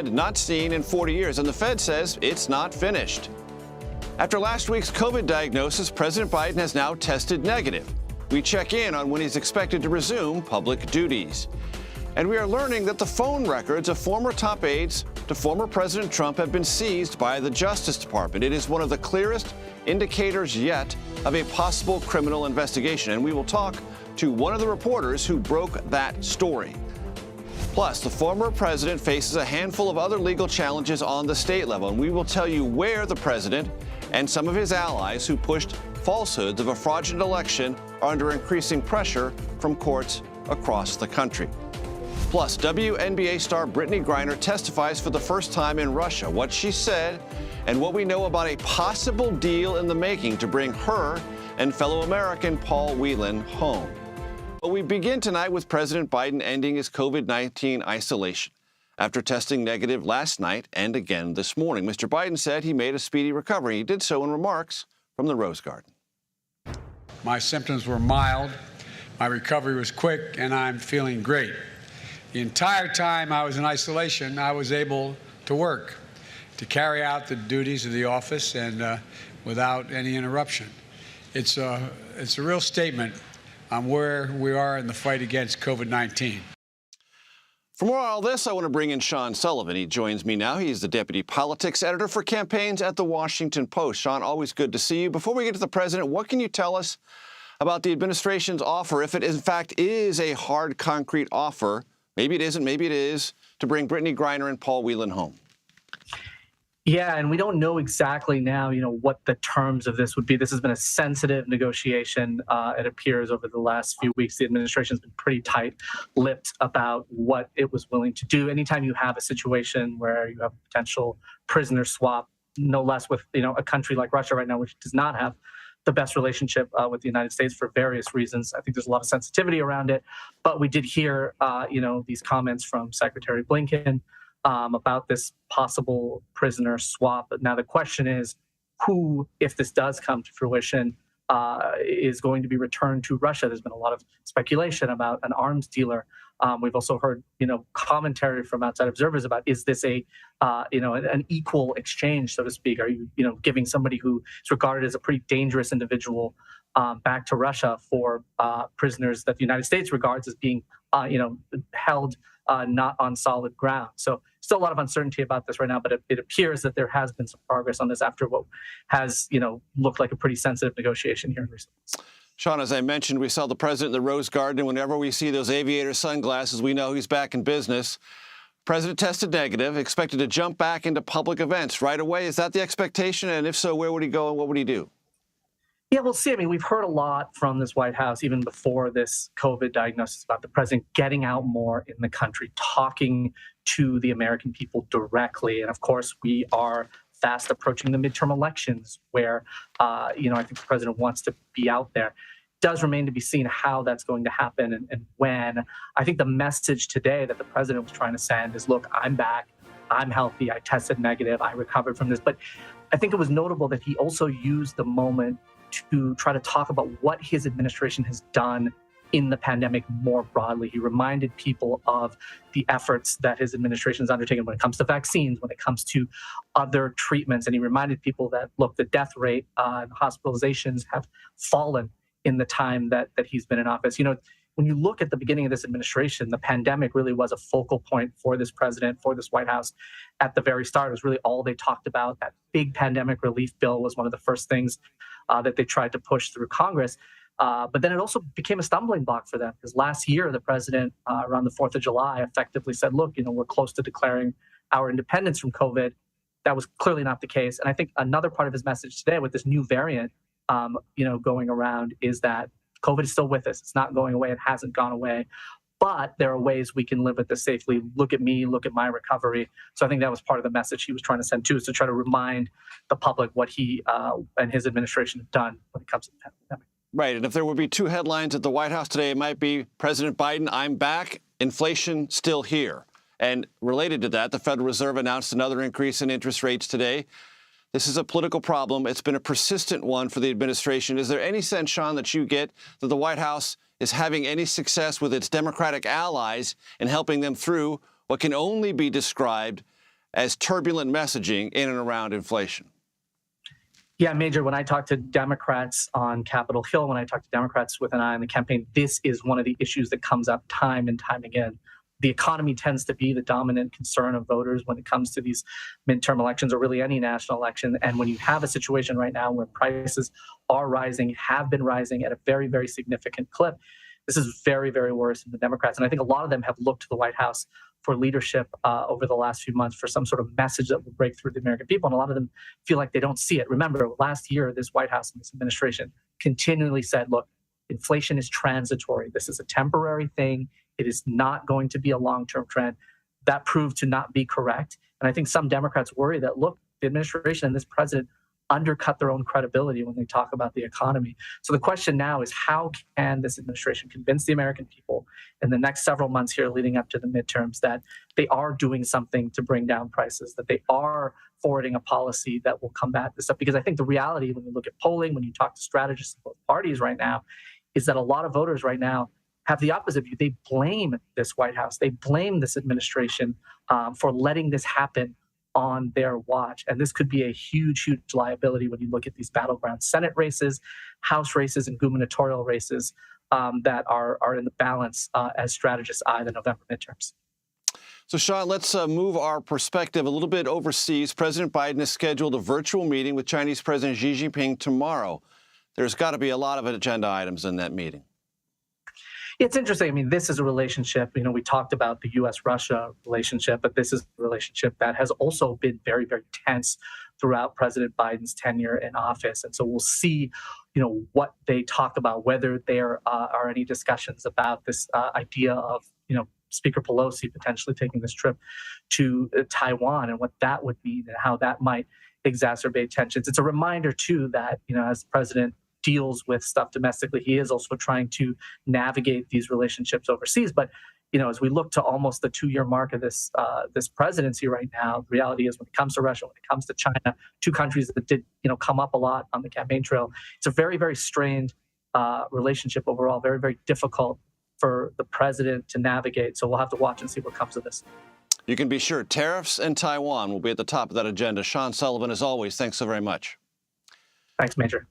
Not seen in 40 years, and the Fed says it's not finished. After last week's COVID diagnosis, President Biden has now tested negative. We check in on when he's expected to resume public duties. And we are learning that the phone records of former top aides to former President Trump have been seized by the Justice Department. It is one of the clearest indicators yet of a possible criminal investigation. And we will talk to one of the reporters who broke that story. Plus, the former president faces a handful of other legal challenges on the state level, and we will tell you where the president and some of his allies who pushed falsehoods of a fraudulent election are under increasing pressure from courts across the country. Plus, WNBA star Brittney Griner testifies for the first time in Russia, what she said, and what we know about a possible deal in the making to bring her and fellow American Paul Whelan home. But we begin tonight with President Biden ending his COVID-19 isolation after testing negative last night and again this morning. Mr. Biden said he made a speedy recovery. He did so in remarks from the Rose Garden. My symptoms were mild, my recovery was quick, and I'm feeling great. The entire time I was in isolation, I was able to work, to carry out the duties of the office and without any interruption. It's a real statement on where we are in the fight against COVID-19. For more on all this, I want to bring in Sean Sullivan. He joins me now. He's the deputy politics editor for campaigns at the Washington Post. Sean, always good to see you. Before we get to the president, what can you tell us about the administration's offer, if it in fact is a hard, concrete offer, maybe it isn't, maybe it is, to bring Brittney Griner and Paul Whelan home? Yeah, and we don't know exactly now, what the terms of this would be. This has been a sensitive negotiation. It appears over the last few weeks, the administration's been pretty tight-lipped about what it was willing to do. Anytime you have a situation where you have a potential prisoner swap, no less with, a country like Russia right now, which does not have the best relationship with the United States for various reasons. I think there's a lot of sensitivity around it. But we did hear, these comments from Secretary Blinken about this possible prisoner swap. Now, the question is who, if this does come to fruition, is going to be returned to Russia. There's been a lot of speculation about an arms dealer. We've also heard, commentary from outside observers about, is this an equal exchange, so to speak? Are you, giving somebody who is regarded as a pretty dangerous individual back to Russia for prisoners that the United States regards as being, held not on solid ground? So still a lot of uncertainty about this right now, but it appears that there has been some progress on this after what has, looked like a pretty sensitive negotiation here in recent months. Sean, as I mentioned, we saw the president in the Rose Garden. Whenever we see those aviator sunglasses, we know he's back in business. President tested negative, expected to jump back into public events right away. Is that the expectation? And if so, where would he go and what would he do? Yeah, we'll see. I mean, we've heard a lot from this White House, even before this COVID diagnosis, about the president getting out more in the country, talking to the American people directly. And of course, we are fast approaching the midterm elections where, I think the president wants to be out there. It does remain to be seen how that's going to happen and when. I think the message today that the president was trying to send is, look, I'm back. I'm healthy. I tested negative. I recovered from this. But I think it was notable that he also used the moment to try to talk about what his administration has done in the pandemic more broadly. He reminded people of the efforts that his administration has undertaken when it comes to vaccines, when it comes to other treatments. And he reminded people that, look, the death rate and hospitalizations have fallen in the time that he's been in office. When you look at the beginning of this administration, the pandemic really was a focal point for this president, for this White House. At the very start, it was really all they talked about. That big pandemic relief bill was one of the first things that they tried to push through Congress. But then it also became a stumbling block for them because last year, the president, around the 4th of July, effectively said, look, we're close to declaring our independence from COVID. That was clearly not the case. And I think another part of his message today with this new variant, going around is that COVID is still with us. It's not going away. It hasn't gone away. But there are ways we can live with this safely. Look at me, look at my recovery. So I think that was part of the message he was trying to send too, is to try to remind the public what he and his administration have done when it comes to the pandemic. Right. And if there would be two headlines at the White House today, it might be President Biden, I'm back, inflation still here. And related to that, the Federal Reserve announced another increase in interest rates today. This is a political problem. It's been a persistent one for the administration. Is there any sense, Sean, that you get that the White House is having any success with its Democratic allies in helping them through what can only be described as turbulent messaging in and around inflation? Yeah, Major, when I talk to Democrats on Capitol Hill, when I talk to Democrats with an eye on the campaign, this is one of the issues that comes up time and time again. The economy tends to be the dominant concern of voters when it comes to these midterm elections or really any national election. And when you have a situation right now where prices are rising, have been rising at a very, very significant clip, this is very, very worrisome to the Democrats. And I think a lot of them have looked to the White House for leadership over the last few months for some sort of message that will break through the American people. And a lot of them feel like they don't see it. Remember, last year, this White House and this administration continually said, look, inflation is transitory. This is a temporary thing. It is not going to be a long-term trend. That proved to not be correct. And I think some Democrats worry that, look, the administration and this president undercut their own credibility when they talk about the economy. So the question now is, how can this administration convince the American people in the next several months here leading up to the midterms that they are doing something to bring down prices, that they are forwarding a policy that will combat this stuff? Because I think the reality, when you look at polling, when you talk to strategists of both parties right now, is that a lot of voters right now have the opposite view. They blame this White House. They blame this administration for letting this happen on their watch. And this could be a huge, huge liability when you look at these battleground Senate races, House races, and gubernatorial races that are in the balance as strategists eye the November midterms. So, Sean, let's move our perspective a little bit overseas. President Biden has scheduled a virtual meeting with Chinese President Xi Jinping tomorrow. There's got to be a lot of agenda items in that meeting. It's interesting. I mean, this is a relationship, we talked about the U.S.-Russia relationship, but this is a relationship that has also been very, very tense throughout President Biden's tenure in office. And so we'll see, what they talk about, whether there are any discussions about this idea of, Speaker Pelosi potentially taking this trip to Taiwan and what that would mean and how that might exacerbate tensions. It's a reminder, too, that, as the president deals with stuff domestically, he is also trying to navigate these relationships overseas. But as we look to almost the 2-year mark of this presidency right now, the reality is when it comes to Russia, when it comes to China, two countries that did come up a lot on the campaign trail, it's a very, very strained relationship overall, very, very difficult for the president to navigate. So we'll have to watch and see what comes of this. You can be sure tariffs and Taiwan will be at the top of that agenda. Sean Sullivan, as always, thanks so very much. Thanks, Major.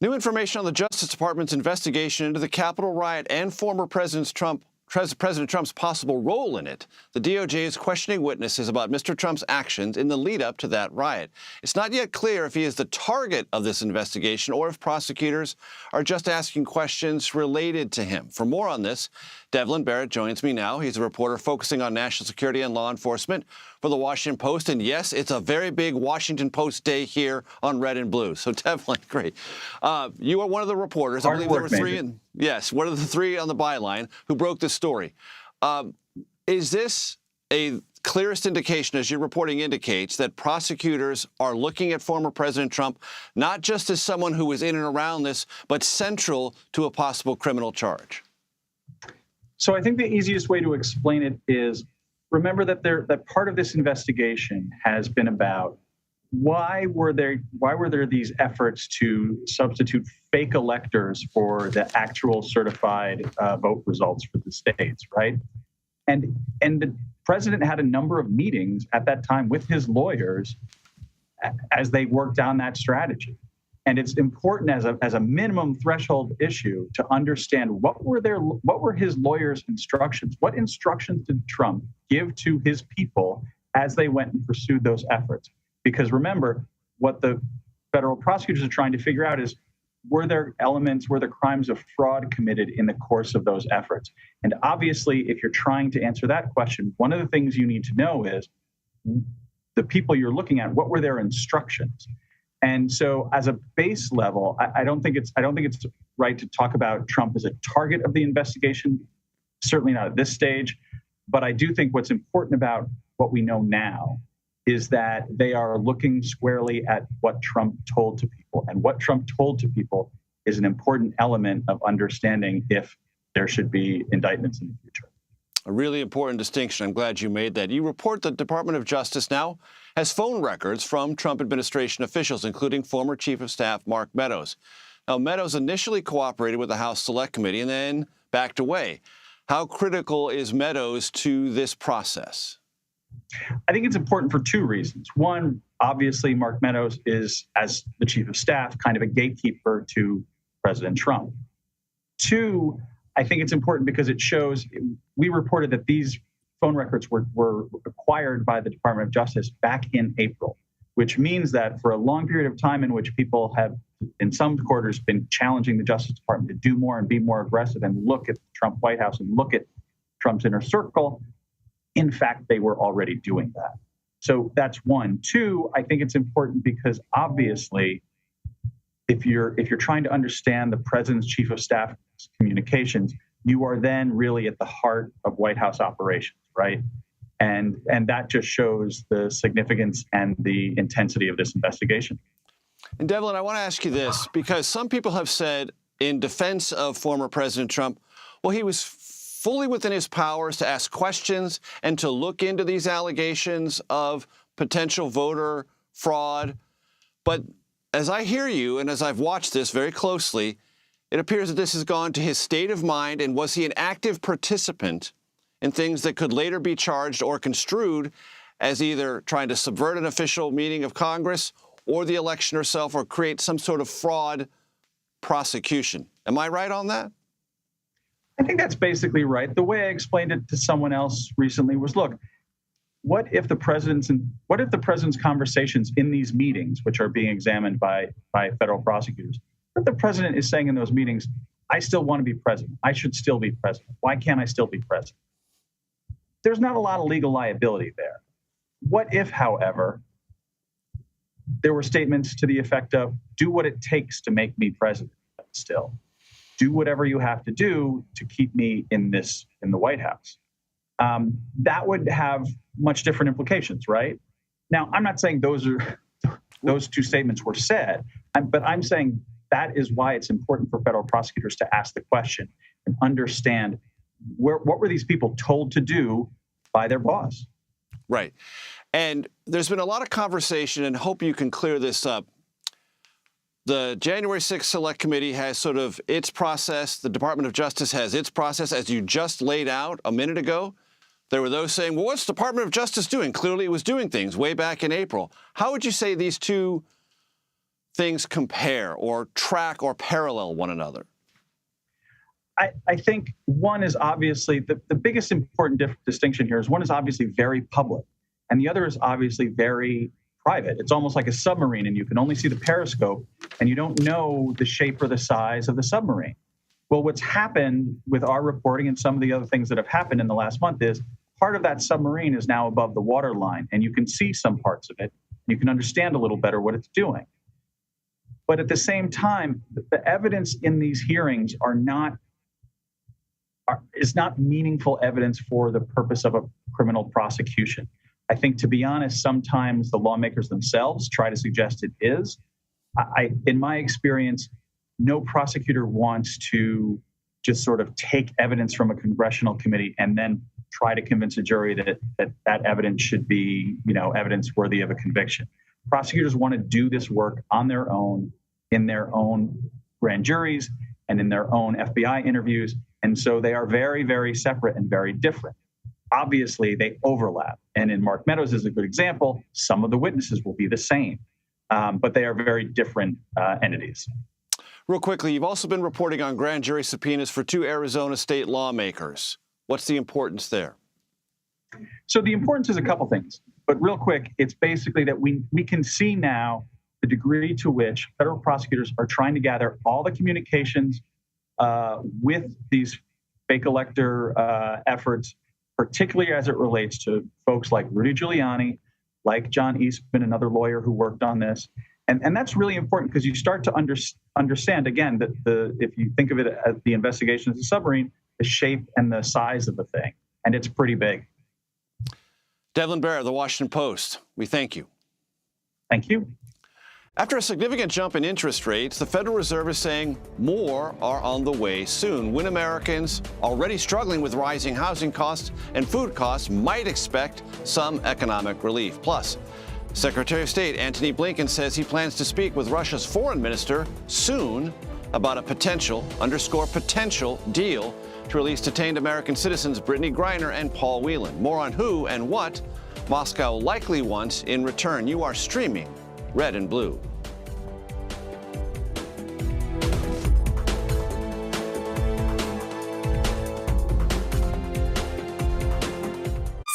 New information on the Justice Department's investigation into the Capitol riot and former President Trump's possible role in it. The DOJ is questioning witnesses about Mr. Trump's actions in the lead-up to that riot. It's not yet clear if he is the target of this investigation or if prosecutors are just asking questions related to him. For more on this, Devlin Barrett joins me now. He's a reporter focusing on national security and law enforcement for the Washington Post. And yes, it's a very big Washington Post day here on Red and Blue. So Devlin, great. You are one of the reporters. I believe there were three. Yes, one of the three on the byline who broke this story. Is this a clearest indication, as your reporting indicates, that prosecutors are looking at former President Trump not just as someone who was in and around this, but central to a possible criminal charge? So I think the easiest way to explain it is, remember that part of this investigation has been about why were there these efforts to substitute fake electors for the actual certified vote results for the states, right? And the president had a number of meetings at that time with his lawyers as they worked down that strategy. And it's important as a minimum threshold issue to understand what were his lawyers' instructions? What instructions did Trump give to his people as they went and pursued those efforts? Because remember, what the federal prosecutors are trying to figure out is, were there crimes of fraud committed in the course of those efforts? And obviously, if you're trying to answer that question, one of the things you need to know is the people you're looking at, what were their instructions? And so as a base level, I don't think it's right to talk about Trump as a target of the investigation, certainly not at this stage. But I do think what's important about what we know now is that they are looking squarely at what Trump told to people. And what Trump told to people is an important element of understanding if there should be indictments in the future. A really important distinction. I'm glad you made that. You report the Department of Justice now has phone records from Trump administration officials, including former Chief of Staff Mark Meadows. Now, Meadows initially cooperated with the House Select Committee and then backed away. How critical is Meadows to this process? I think it's important for two reasons. One, obviously, Mark Meadows is, as the chief of staff, kind of a gatekeeper to President Trump. Two, I think it's important because it shows, we reported that these phone records were acquired by the Department of Justice back in April, which means that for a long period of time in which people have, in some quarters, been challenging the Justice Department to do more and be more aggressive and look at the Trump White House and look at Trump's inner circle, in fact, they were already doing that. So that's one. Two, I think it's important because obviously, if you're trying to understand the president's chief of staff communications, you are then really at the heart of White House operations, right? And that just shows the significance and the intensity of this investigation. And Devlin, I want to ask you this, because some people have said in defense of former President Trump, well, he was fully within his powers to ask questions and to look into these allegations of potential voter fraud. But as I hear you, and as I've watched this very closely, it appears that this has gone to his state of mind, and was he an active participant in things that could later be charged or construed as either trying to subvert an official meeting of Congress or the election herself, or create some sort of fraud prosecution. Am I right on that? I think that's basically right. The way I explained it to someone else recently was, look, what if the president's conversations in these meetings, which are being examined by federal prosecutors, what if the president is saying in those meetings, I still want to be president. I should still be president. Why can't I still be president? There's not a lot of legal liability there. What if, however, there were statements to the effect of, do what it takes to make me president still. Do whatever you have to do to keep me in the White House. That would have much different implications, right? Now, I'm not saying those two statements were said, but I'm saying that is why it's important for federal prosecutors to ask the question and understand what were these people told to do by their boss. Right. And there's been a lot of conversation, and hope you can clear this up. The January 6th Select Committee has sort of its process. The Department of Justice has its process, as you just laid out a minute ago. There were those saying, well, what's the Department of Justice doing? Clearly it was doing things way back in April. How would you say these two things compare or track or parallel one another? I think one is obviously, the biggest important distinction here is one is obviously very public, and the other is obviously very private. It's almost like a submarine, and you can only see the periscope, and you don't know the shape or the size of the submarine. Well, what's happened with our reporting and some of the other things that have happened in the last month is part of that submarine is now above the waterline, and you can see some parts of it. You can understand a little better what it's doing. But at the same time, the evidence in these hearings is not meaningful evidence for the purpose of a criminal prosecution. I think, to be honest, sometimes the lawmakers themselves try to suggest it is. In my experience, no prosecutor wants to just sort of take evidence from a congressional committee and then try to convince a jury that evidence should be, evidence worthy of a conviction. Prosecutors want to do this work on their own, in their own grand juries and in their own FBI interviews. And so they are very, very separate and very different. Obviously, they overlap. And in Mark Meadows is a good example. Some of the witnesses will be the same, but they are very different entities. Real quickly, you've also been reporting on grand jury subpoenas for 2 Arizona state lawmakers. What's the importance there? So the importance is a couple things. But real quick, it's basically that we can see now the degree to which federal prosecutors are trying to gather all the communications with these fake elector efforts, particularly as it relates to folks like Rudy Giuliani, like John Eastman, another lawyer who worked on this. And that's really important because you start to understand, again, that if you think of it as the investigation as a submarine, the shape and the size of the thing. And it's pretty big. Devlin Barrett, The Washington Post, we thank you. Thank you. After a significant jump in interest rates, the Federal Reserve is saying more are on the way soon, when Americans already struggling with rising housing costs and food costs might expect some economic relief. Plus, Secretary of State Antony Blinken says he plans to speak with Russia's foreign minister soon about a potential deal to release detained American citizens Brittney Griner and Whelan. More on who and what Moscow likely wants in return. You are streaming Red and Blue.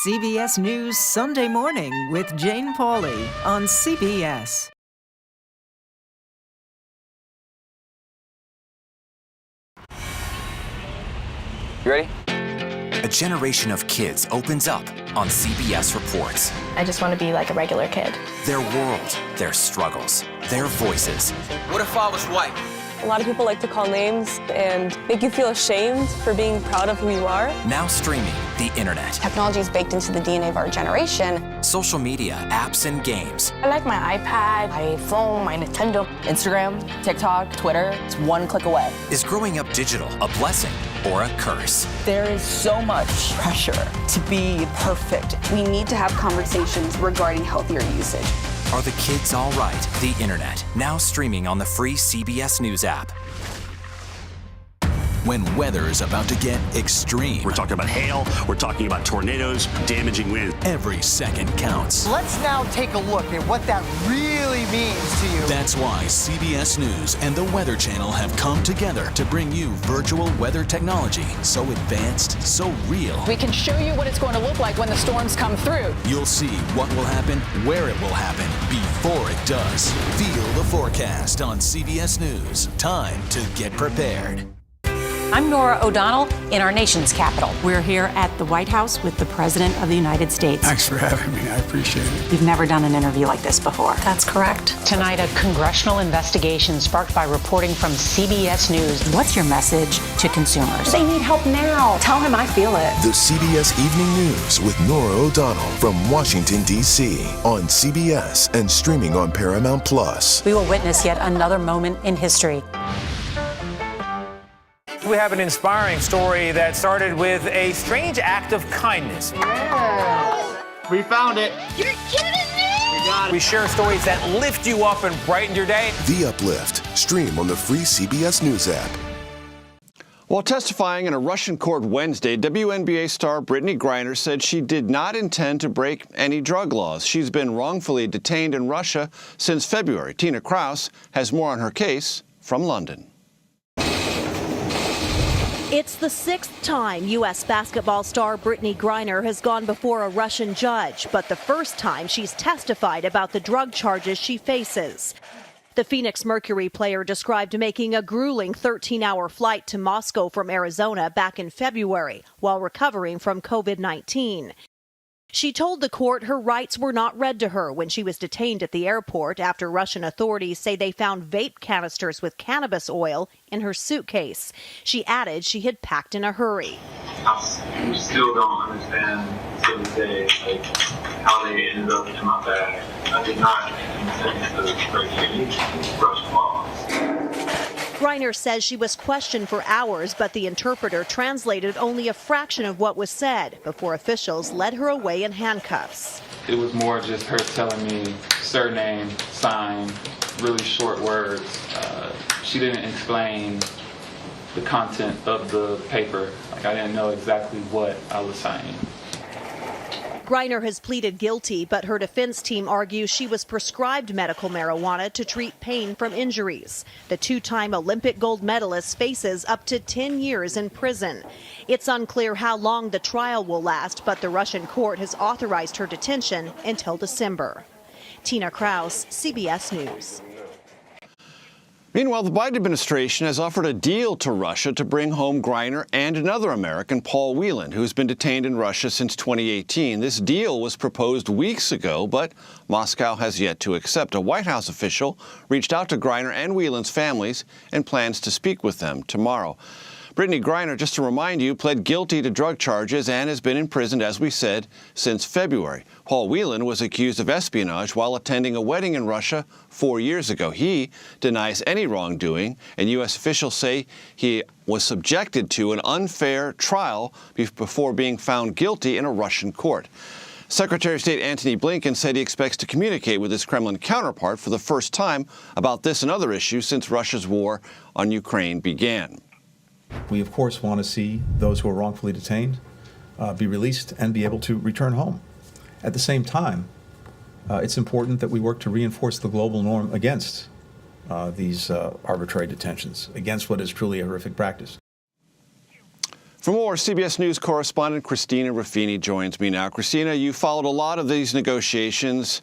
CBS News Sunday Morning with Jane Pauley on CBS. You ready? A generation of kids opens up on CBS Reports. I just want to be like a regular kid. Their world, their struggles, their voices. What if I was white? A lot of people like to call names and make you feel ashamed for being proud of who you are. Now streaming the internet. Technology is baked into the DNA of our generation. Social media, apps, and games. I like my iPad, my phone, my Nintendo. Instagram, TikTok, Twitter, it's one click away. Is growing up digital a blessing or a curse? There is so much pressure to be perfect. We need to have conversations regarding healthier usage. Are the kids all right? The internet, now streaming on the free CBS News app. When weather is about to get extreme. We're talking about hail, we're talking about tornadoes, damaging wind. Every second counts. Let's now take a look at what that really means to you. That's why CBS News and the Weather Channel have come together to bring you virtual weather technology so advanced, so real. We can show you what it's going to look like when the storms come through. You'll see what will happen, where it will happen, before it does. Feel the forecast on CBS News. Time to get prepared. I'm Nora O'Donnell in our nation's capital. We're here at the White House with the President of the United States. Thanks for having me. I appreciate it. You've never done an interview like this before. That's correct. Tonight, a congressional investigation sparked by reporting from CBS News. What's your message to consumers? They need help now. Tell him I feel it. The CBS Evening News with Nora O'Donnell from Washington, D.C. on CBS and streaming on Paramount Plus. We will witness yet another moment in history. We have an inspiring story that started with a strange act of kindness. Yeah. We found it. You're kidding me! We got it. We share stories that lift you up and brighten your day. The Uplift. Stream on the free CBS News app. While testifying in a Russian court Wednesday, WNBA star Brittney Griner said she did not intend to break any drug laws. She's been wrongfully detained in Russia since February. Tina Kraus has more on her case from London. It's the sixth time U.S. basketball star Brittney Griner has gone before a Russian judge, but the first time she's testified about the drug charges she faces. The Phoenix Mercury player described making a grueling 13-hour flight to Moscow from Arizona back in February while recovering from COVID-19. She told the court her rights were not read to her when she was detained at the airport after Russian authorities say they found vape canisters with cannabis oil in her suitcase. She added she had packed in a hurry. I still don't understand to this day how they ended up in my bag. I did not intend to break any Russian laws. Griner says she was questioned for hours, but the interpreter translated only a fraction of what was said before officials led her away in handcuffs. It was more just her telling me surname, sign, really short words. She didn't explain the content of the paper. I didn't know exactly what I was signing. Griner has pleaded guilty, but her defense team argues she was prescribed medical marijuana to treat pain from injuries. The two-time Olympic gold medalist faces up to 10 years in prison. It's unclear how long the trial will last, but the Russian court has authorized her detention until December. Tina Kraus, CBS News. Meanwhile, the Biden administration has offered a deal to Russia to bring home Griner and another American, Paul Whelan, who's been detained in Russia since 2018. This deal was proposed weeks ago, but Moscow has yet to accept. A White House official reached out to Griner and Whelan's families and plans to speak with them tomorrow. Brittney Griner, just to remind you, pled guilty to drug charges and has been imprisoned, as we said, since February. Paul Whelan was accused of espionage while attending a wedding in Russia 4 years ago. He denies any wrongdoing, and U.S. officials say he was subjected to an unfair trial before being found guilty in a Russian court. Secretary of State Antony Blinken said he expects to communicate with his Kremlin counterpart for the first time about this and other issues since Russia's war on Ukraine began. We, of course, want to see those who are wrongfully detained be released and be able to return home. At the same time, it's important that we work to reinforce the global norm against these arbitrary detentions, against what is truly a horrific practice. For more, CBS News correspondent Christina Ruffini joins me now. Christina, you followed a lot of these negotiations.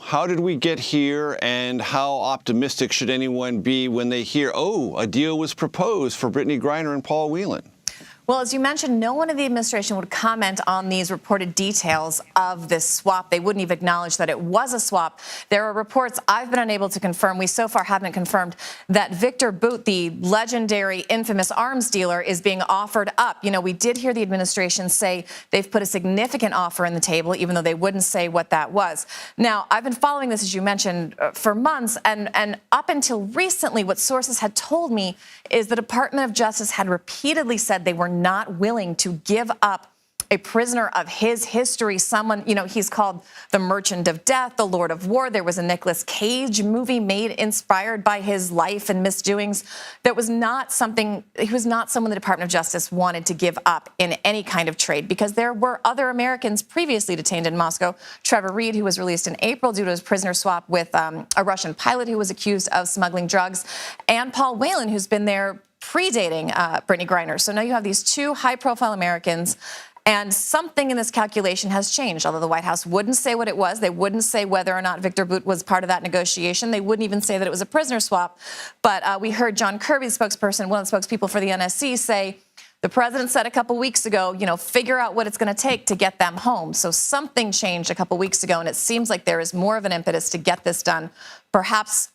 How did we get here, and how optimistic should anyone be when they hear, oh, a deal was proposed for Brittney Griner and Paul Whelan? Well, as you mentioned, no one in the administration would comment on these reported details of this swap. They wouldn't even acknowledge that it was a swap. There are reports I've been unable to confirm. We so far haven't confirmed that Victor Bout, the legendary, infamous arms dealer, is being offered up. You know, we did hear the administration say they've put a significant offer on the table, even though they wouldn't say what that was. Now, I've been following this, as you mentioned, for months, and up until recently, what sources had told me is the Department of Justice had repeatedly said they were not willing to give up a prisoner of his history, someone, you know, he's called the Merchant of Death, the Lord of War. There was a Nicolas Cage movie made inspired by his life and misdoings. That was not something, he was not someone the Department of Justice wanted to give up in any kind of trade, because there were other Americans previously detained in Moscow. Trevor Reed, who was released in April due to his prisoner swap with a Russian pilot who was accused of smuggling drugs, and Paul Whelan, who's been there predating Brittney Griner. So now you have these two high-profile Americans, and something in this calculation has changed. Although the White House wouldn't say what it was, they wouldn't say whether or not Victor Bout was part of that negotiation. They wouldn't even say that it was a prisoner swap. But we heard John Kirby, the spokesperson, one of the spokespeople for the NSC, say, the president said a couple weeks ago, you know, figure out what it's going to take to get them home. So something changed a couple weeks ago, and it seems like there is more of an impetus to get this done, perhaps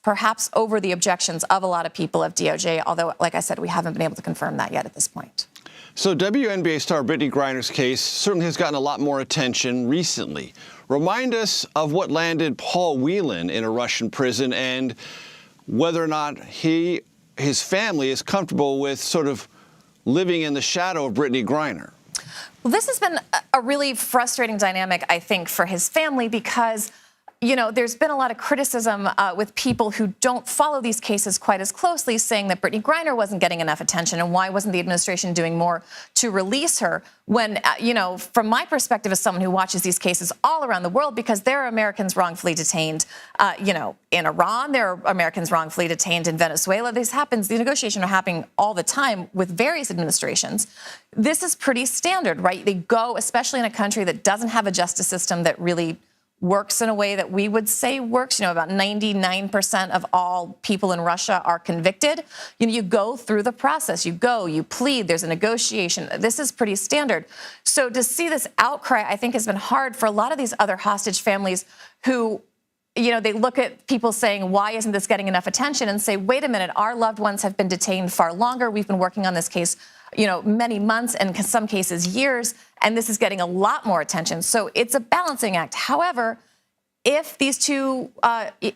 over the objections of a lot of people of DOJ, although, like I said, we haven't been able to confirm that yet at this point. So WNBA star Brittney Griner's case certainly has gotten a lot more attention recently. Remind us of what landed Paul Whelan in a Russian prison, and whether or not his family is comfortable with sort of living in the shadow of Brittney Griner. Well, this has been a really frustrating dynamic, I think, for his family, because, you know, there's been a lot of criticism with people who don't follow these cases quite as closely, saying that Brittney Griner wasn't getting enough attention, and why wasn't the administration doing more to release her, when, you know, from my perspective as someone who watches these cases all around the world, because there are Americans wrongfully detained, you know, in Iran, there are Americans wrongfully detained in Venezuela. This happens, the negotiations are happening all the time with various administrations. This is pretty standard, right? They go, especially in a country that doesn't have a justice system that really works in a way that we would say works. You know, about 99% of all people in Russia are convicted. You know, you go through the process. You go, you plead, there's a negotiation. This is pretty standard. So to see this outcry, I think, has been hard for a lot of these other hostage families who, you know, they look at people saying, why isn't this getting enough attention? And say, wait a minute, our loved ones have been detained far longer. We've been working on this case, you know, many months and in some cases years, and this is getting a lot more attention. So it's a balancing act. However, if these two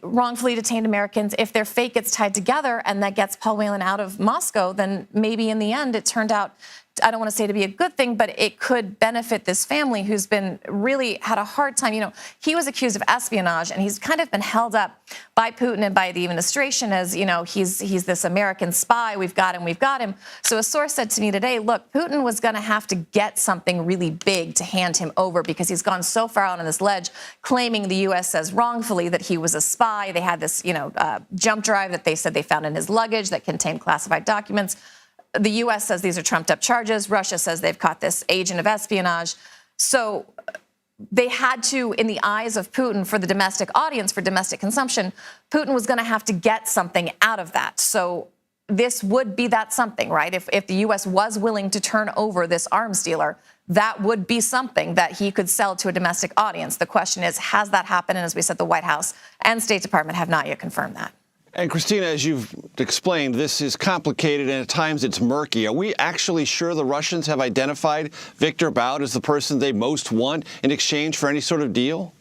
wrongfully detained Americans, if their fate gets tied together and that gets Paul Whelan out of Moscow, then maybe in the end it turned out, I don't want to say to be a good thing, but it could benefit this family who's been really had a hard time. You know, he was accused of espionage, and he's kind of been held up by Putin and by the administration as, you know, he's this American spy. We've got him. So a source said to me today, look, Putin was going to have to get something really big to hand him over, because he's gone so far out on this ledge, claiming the U.S. says wrongfully that he was a spy. They had this, you know, jump drive that they said they found in his luggage that contained classified documents. The U.S. says these are trumped-up charges. Russia says they've caught this agent of espionage. So they had to, in the eyes of Putin, for the domestic audience, for domestic consumption, Putin was going to have to get something out of that. So this would be that something, right? If the U.S. was willing to turn over this arms dealer, that would be something that he could sell to a domestic audience. The question is, has that happened? And as we said, the White House and State Department have not yet confirmed that. And Christina, as you've explained, this is complicated and at times it's murky. Are we actually sure the Russians have identified Victor Bout as the person they most want in exchange for any sort of deal?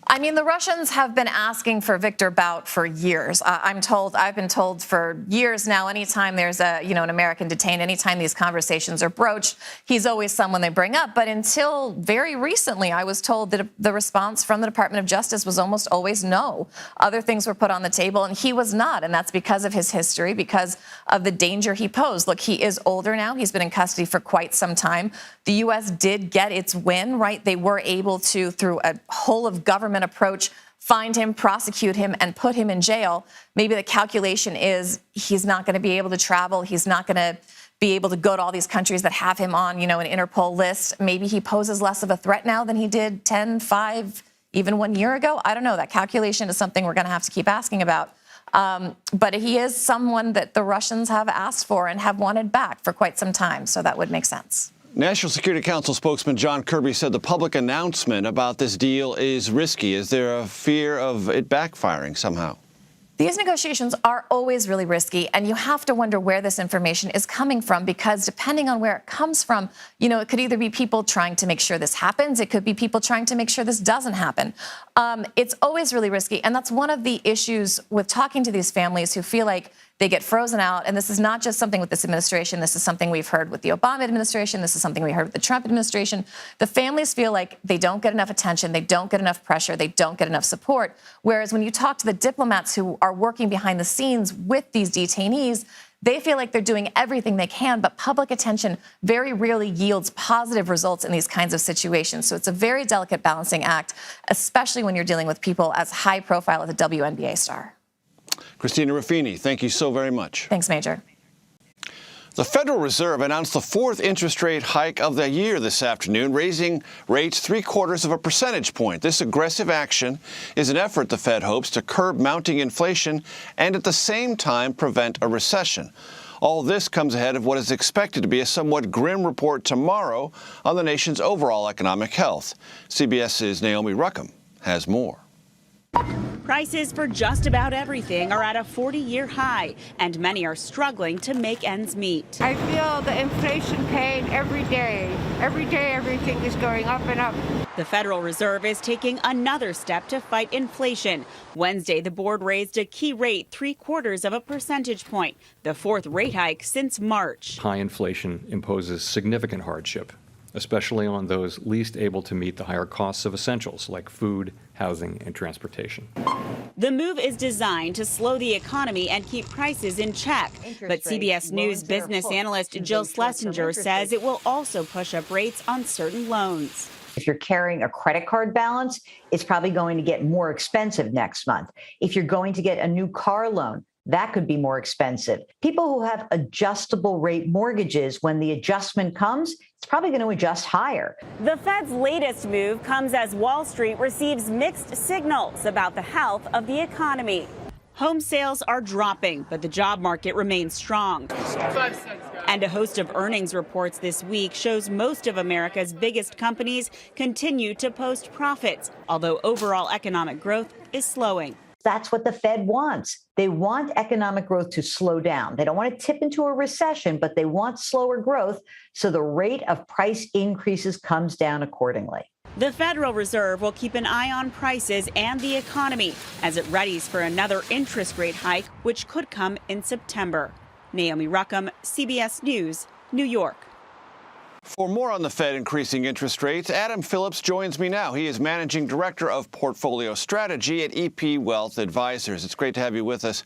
I mean, the Russians have been asking for Viktor Bout for years. I've been told for years now, anytime there's an American detained, anytime these conversations are broached, he's always someone they bring up. But until very recently, I was told that the response from the Department of Justice was almost always no. Other things were put on the table, and he was not. And that's because of his history, because of the danger he posed. Look, he is older now. He's been in custody for quite some time. The U.S. did get its win, right? They were able to, through a whole of government approach, find him, prosecute him, and put him in jail. Maybe the calculation is he's not going to be able to travel. He's not going to be able to go to all these countries that have him on, an Interpol list. Maybe he poses less of a threat now than he did 10, 5, even 1 year ago. I don't know. That calculation is something we're going to have to keep asking about. But he is someone that the Russians have asked for and have wanted back for quite some time. So that would make sense. National Security Council spokesman John Kirby said the public announcement about this deal is risky. Is there a fear of it backfiring somehow? These negotiations are always really risky, and you have to wonder where this information is coming from, because depending on where it comes from, it could either be people trying to make sure this happens. It could be people trying to make sure this doesn't happen. It's always really risky, and that's one of the issues with talking to these families who feel like they get frozen out. And this is not just something with this administration. This is something we've heard with the Obama administration. This is something we heard with the Trump administration. The families feel like they don't get enough attention. They don't get enough pressure. They don't get enough support. Whereas when you talk to the diplomats who are working behind the scenes with these detainees, they feel like they're doing everything they can, but public attention very rarely yields positive results in these kinds of situations. So it's a very delicate balancing act, especially when you're dealing with people as high profile as a WNBA star. Christina Ruffini, thank you so very much. Thanks, Major. The Federal Reserve announced the fourth interest rate hike of the year this afternoon, raising rates 0.75 percentage point. This aggressive action is an effort, the Fed hopes, to curb mounting inflation and at the same time prevent a recession. All this comes ahead of what is expected to be a somewhat grim report tomorrow on the nation's overall economic health. CBS's Naomi Ruckham has more. Prices for just about everything are at a 40-year high, and many are struggling to make ends meet. I feel the inflation pain every day. Every day, everything is going up and up. The Federal Reserve is taking another step to fight inflation. Wednesday, the board raised a key rate 0.75 percentage point, the fourth rate hike since March. High inflation imposes significant hardship, especially on those least able to meet the higher costs of essentials like food, housing, and transportation. The move is designed to slow the economy and keep prices in check. But CBS News business analyst Jill Schlesinger says it will also push up rates on certain loans. If you're carrying a credit card balance, it's probably going to get more expensive next month. If you're going to get a new car loan, that could be more expensive. People who have adjustable rate mortgages, when the adjustment comes, it's probably going to adjust higher. The Fed's latest move comes as Wall Street receives mixed signals about the health of the economy. Home sales are dropping, but the job market remains strong. And a host of earnings reports this week shows most of America's biggest companies continue to post profits, although overall economic growth is slowing. That's what the Fed wants. They want economic growth to slow down. They don't want to tip into a recession, but they want slower growth, so the rate of price increases comes down accordingly. The Federal Reserve will keep an eye on prices and the economy as it readies for another interest rate hike, which could come in September. Naomi Ruckham, CBS News, New York. For more on the Fed increasing interest rates, Adam Phillips joins me now. He is Managing Director of Portfolio Strategy at EP Wealth Advisors. It's great to have you with us.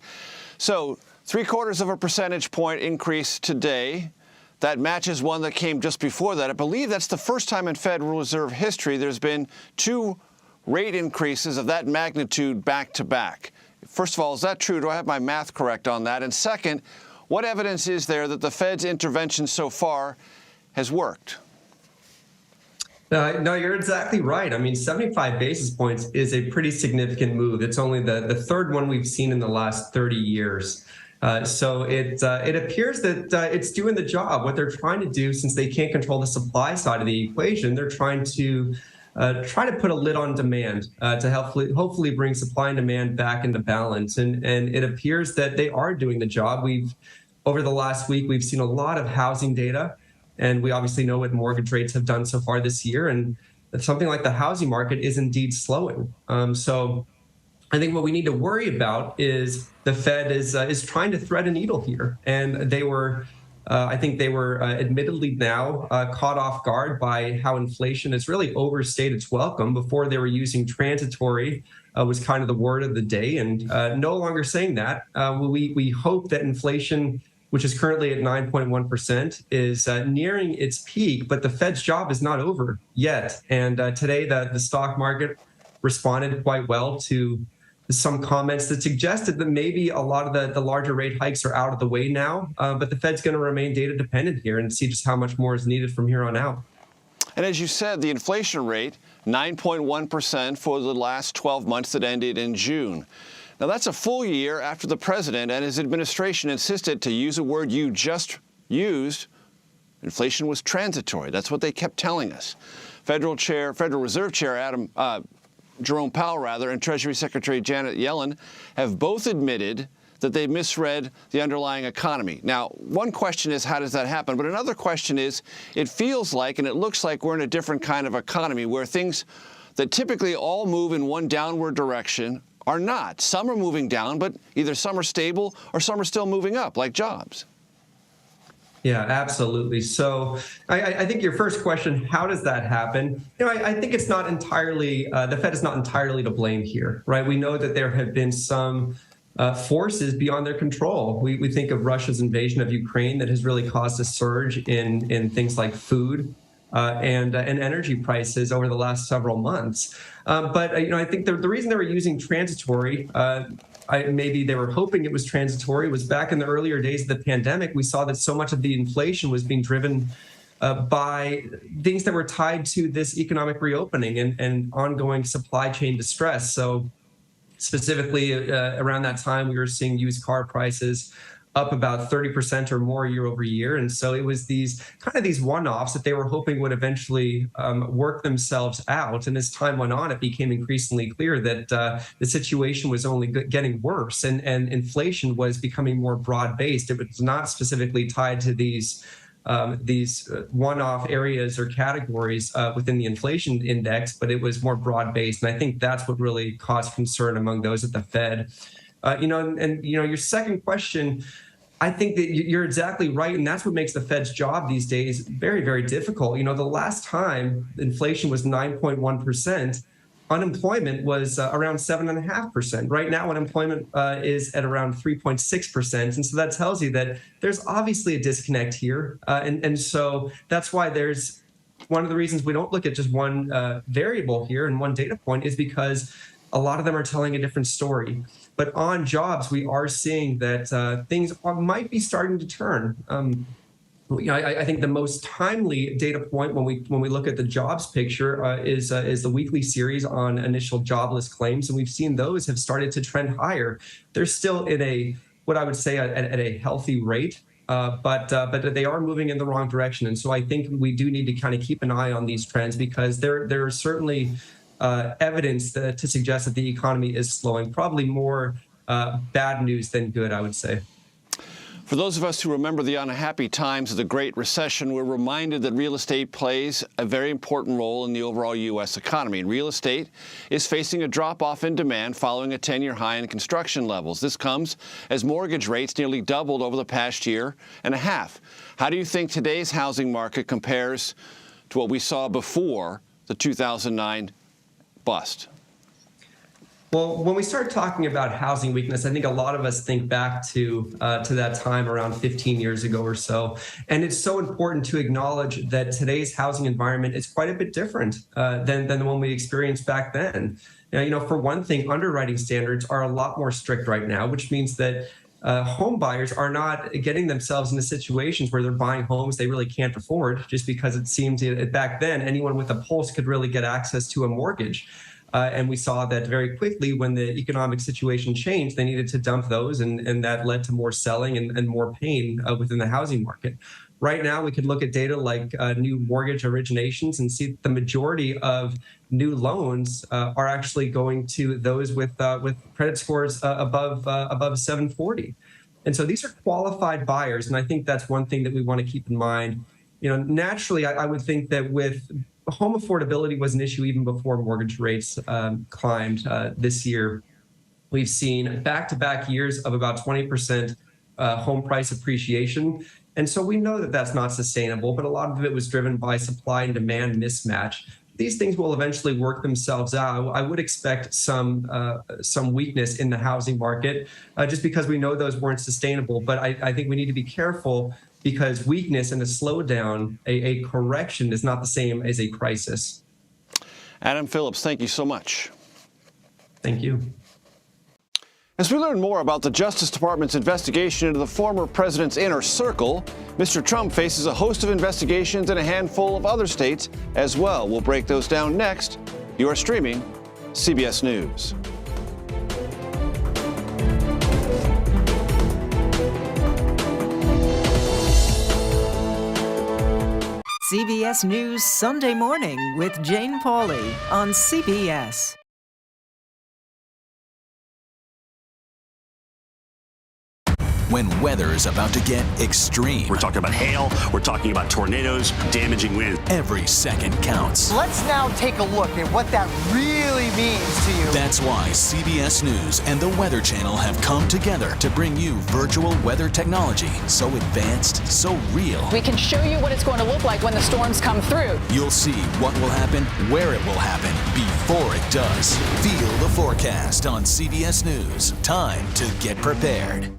So, 0.75 percentage point increase today. That matches one that came just before that. I believe that's the first time in Federal Reserve history there's been two rate increases of that magnitude back to back. First of all, is that true? Do I have my math correct on that? And second, what evidence is there that the Fed's intervention so far has worked? No, you're exactly right. I mean, 75 basis points is a pretty significant move. It's only the third one we've seen in the last 30 years. So it appears that it's doing the job. What they're trying to do, since they can't control the supply side of the equation, they're trying to put a lid on demand to hopefully bring supply and demand back into balance. And it appears that they are doing the job. Over the last week, we've seen a lot of housing data. And we obviously know what mortgage rates have done so far this year. And something like the housing market is indeed slowing. So I think what we need to worry about is the Fed is trying to thread a needle here, and they were. I think they were admittedly now caught off guard by how inflation has really overstayed its welcome. Before, they were using transitory was kind of the word of the day, and no longer saying that. We hope that inflation, which is currently at 9.1%, is nearing its peak, but the Fed's job is not over yet. And today, the stock market responded quite well to some comments that suggested that maybe a lot of the larger rate hikes are out of the way now, but the Fed's going to remain data dependent here and see just how much more is needed from here on out. And as you said, the inflation rate, 9.1% for the last 12 months that ended in June. Now, that's a full year after the president and his administration insisted, to use a word you just used, inflation was transitory. That's what they kept telling us. Federal Reserve Chair Jerome Powell, and Treasury Secretary Janet Yellen have both admitted that they misread the underlying economy. Now, one question is, how does that happen? But another question is, it feels like and it looks like we're in a different kind of economy where things that typically all move in one downward direction are not. Some are moving down, but either some are stable or some are still moving up, like jobs. Yeah, absolutely. So I think your first question, how does that happen? I think it's not entirely, the Fed is not entirely to blame here, right? We know that there have been some forces beyond their control. We think of Russia's invasion of Ukraine that has really caused a surge in things like food and energy prices over the last several months. But I think the reason they were using transitory, maybe they were hoping it was transitory, was back in the earlier days of the pandemic, we saw that so much of the inflation was being driven by things that were tied to this economic reopening and ongoing supply chain distress. So specifically around that time, we were seeing used car prices up about 30% or more year over year. And so it was these one-offs that they were hoping would eventually work themselves out. And as time went on, it became increasingly clear that the situation was only getting worse, and inflation was becoming more broad-based. It was not specifically tied to these one-off areas or categories within the inflation index, but it was more broad-based. And I think that's what really caused concern among those at the Fed. Your second question, I think that you're exactly right, and that's what makes the Fed's job these days very, very difficult. The last time inflation was 9.1%, unemployment was around 7.5%. Right now, unemployment is at around 3.6%, and so that tells you that there's obviously a disconnect here, and so that's why there's one of the reasons we don't look at just one variable here and one data point is because a lot of them are telling a different story. But on jobs, we are seeing that things might be starting to turn. I think the most timely data point when we look at the jobs picture is the weekly series on initial jobless claims, and we've seen those have started to trend higher. They're still at what I would say at a healthy rate, but they are moving in the wrong direction. And so I think we do need to kind of keep an eye on these trends because there are certainly evidence to suggest that the economy is slowing. Probably more bad news than good, I would say. For those of us who remember the unhappy times of the Great Recession, we're reminded that real estate plays a very important role in the overall U.S. economy. And real estate is facing a drop-off in demand following a 10-year high in construction levels. This comes as mortgage rates nearly doubled over the past year and a half. How do you think today's housing market compares to what we saw before the 2009 bust? Well, when we start talking about housing weakness, I think a lot of us think back to that time around 15 years ago or so. And it's so important to acknowledge that today's housing environment is quite a bit different than the one we experienced back then. For one thing, underwriting standards are a lot more strict right now, which means that home buyers are not getting themselves into situations where they're buying homes they really can't afford just because it seemed back then anyone with a pulse could really get access to a mortgage. And we saw that very quickly when the economic situation changed, they needed to dump those, and that led to more selling and more pain within the housing market. Right now, we could look at data like new mortgage originations and see that the majority of new loans are actually going to those with credit scores above 740. And so these are qualified buyers, and I think that's one thing that we want to keep in mind. Naturally, I would think that with home affordability was an issue even before mortgage rates climbed this year. We've seen back-to-back years of about 20% home price appreciation. And so we know that that's not sustainable, but a lot of it was driven by supply and demand mismatch. These things will eventually work themselves out. I would expect some weakness in the housing market just because we know those weren't sustainable. But I think we need to be careful because weakness and a slowdown, a correction is not the same as a crisis. Adam Phillips, thank you so much. Thank you. As we learn more about the Justice Department's investigation into the former president's inner circle, Mr. Trump faces a host of investigations in a handful of other states as well. We'll break those down next. You are streaming CBS News. CBS News Sunday Morning with Jane Pauley on CBS. When weather is about to get extreme. We're talking about hail, we're talking about tornadoes, damaging winds. Every second counts. Let's now take a look at what that really means to you. That's why CBS News and the Weather Channel have come together to bring you virtual weather technology so advanced, so real. We can show you what it's going to look like when the storms come through. You'll see what will happen, where it will happen, before it does. Feel the forecast on CBS News. Time to get prepared.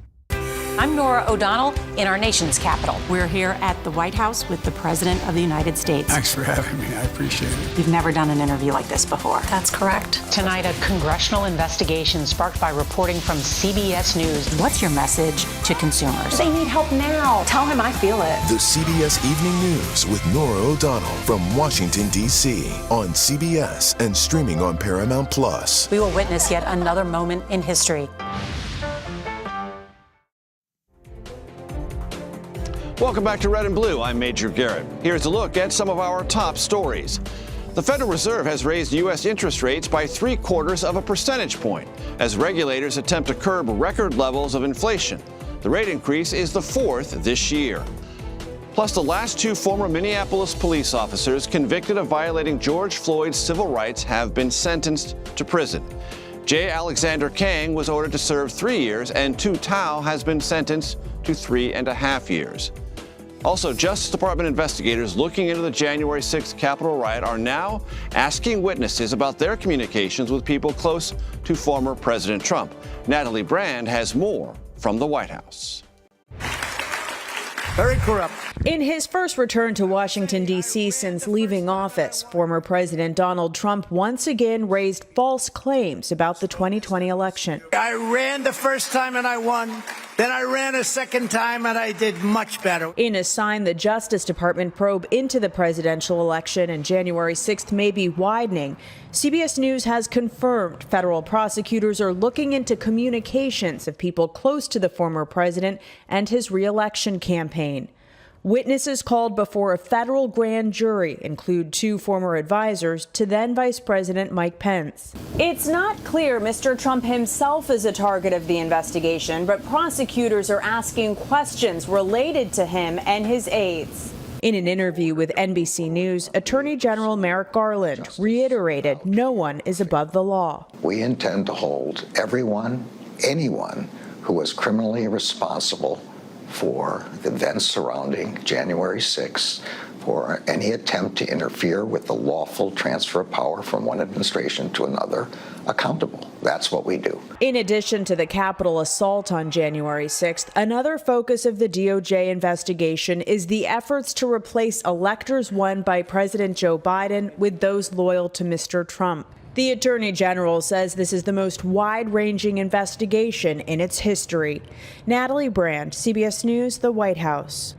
I'm Nora O'Donnell in our nation's capital. We're here at the White House with the President of the United States. Thanks for having me. I appreciate it. You've never done an interview like this before. That's correct. Tonight, a congressional investigation sparked by reporting from CBS News. What's your message to consumers? They need help now. Tell him I feel it. The CBS Evening News with Nora O'Donnell from Washington, D.C. on CBS and streaming on Paramount Plus. We will witness yet another moment in history. Welcome back to Red and Blue. I'm Major Garrett. Here's a look at some of our top stories. The Federal Reserve has raised U.S. interest rates by 0.75 percentage point as regulators attempt to curb record levels of inflation. The rate increase is the fourth this year. Plus, the last two former Minneapolis police officers convicted of violating George Floyd's civil rights have been sentenced to prison. J. Alexander Kang was ordered to serve 3 years, and Tu Tao has been sentenced to 3.5 years. Also, Justice Department investigators looking into the January 6th Capitol riot are now asking witnesses about their communications with people close to former President Trump. Natalie Brand has more from the White House. Very corrupt. In his first return to Washington, D.C. since leaving office, former President Donald Trump once again raised false claims about the 2020 election. I ran the first time and I won. Then I ran a second time and I did much better. In a sign, the Justice Department probe into the presidential election and January 6th may be widening. CBS News has confirmed federal prosecutors are looking into communications of people close to the former president and his re-election campaign. Witnesses called before a federal grand jury include two former advisors to then Vice President Mike Pence. It's not clear Mr. Trump himself is a target of the investigation, but prosecutors are asking questions related to him and his aides. In an interview with NBC News, Attorney General Merrick Garland reiterated no one is above the law. We intend to hold anyone who was criminally responsible for the events surrounding January 6th, for any attempt to interfere with the lawful transfer of power from one administration to another, accountable. That's what we do. In addition to the Capitol assault on January 6th, another focus of the DOJ investigation is the efforts to replace electors won by President Joe Biden with those loyal to Mr. Trump. The Attorney General says this is the most wide-ranging investigation in its history. Natalie Brand, CBS News, the White House.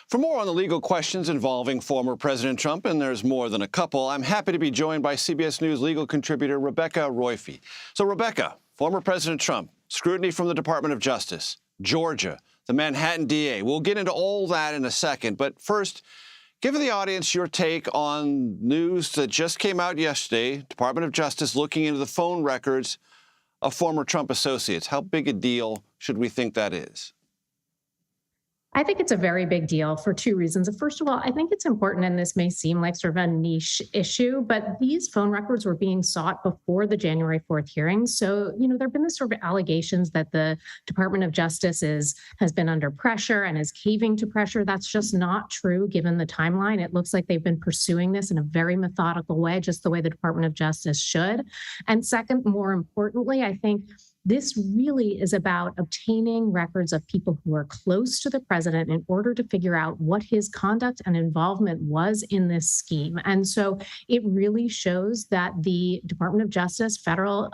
For more on the legal questions involving former President Trump, and there's more than a couple, I'm happy to be joined by CBS News legal contributor Rebecca Roiphe. So, Rebecca, former President Trump, scrutiny from the Department of Justice, Georgia, the Manhattan DA. We'll get into all that in a second, but first, give the audience your take on news that just came out yesterday, Department of Justice looking into the phone records of former Trump associates. How big a deal should we think that is? I think it's a very big deal for two reasons. First of all, I think it's important, and this may seem like sort of a niche issue, but these phone records were being sought before the January 4th hearings. So, there have been this sort of allegations that the Department of Justice has been under pressure and is caving to pressure. That's just not true given the timeline. It looks like they've been pursuing this in a very methodical way, just the way the Department of Justice should. And second, more importantly, I think this really is about obtaining records of people who are close to the president in order to figure out what his conduct and involvement was in this scheme. And so it really shows that the Department of Justice, federal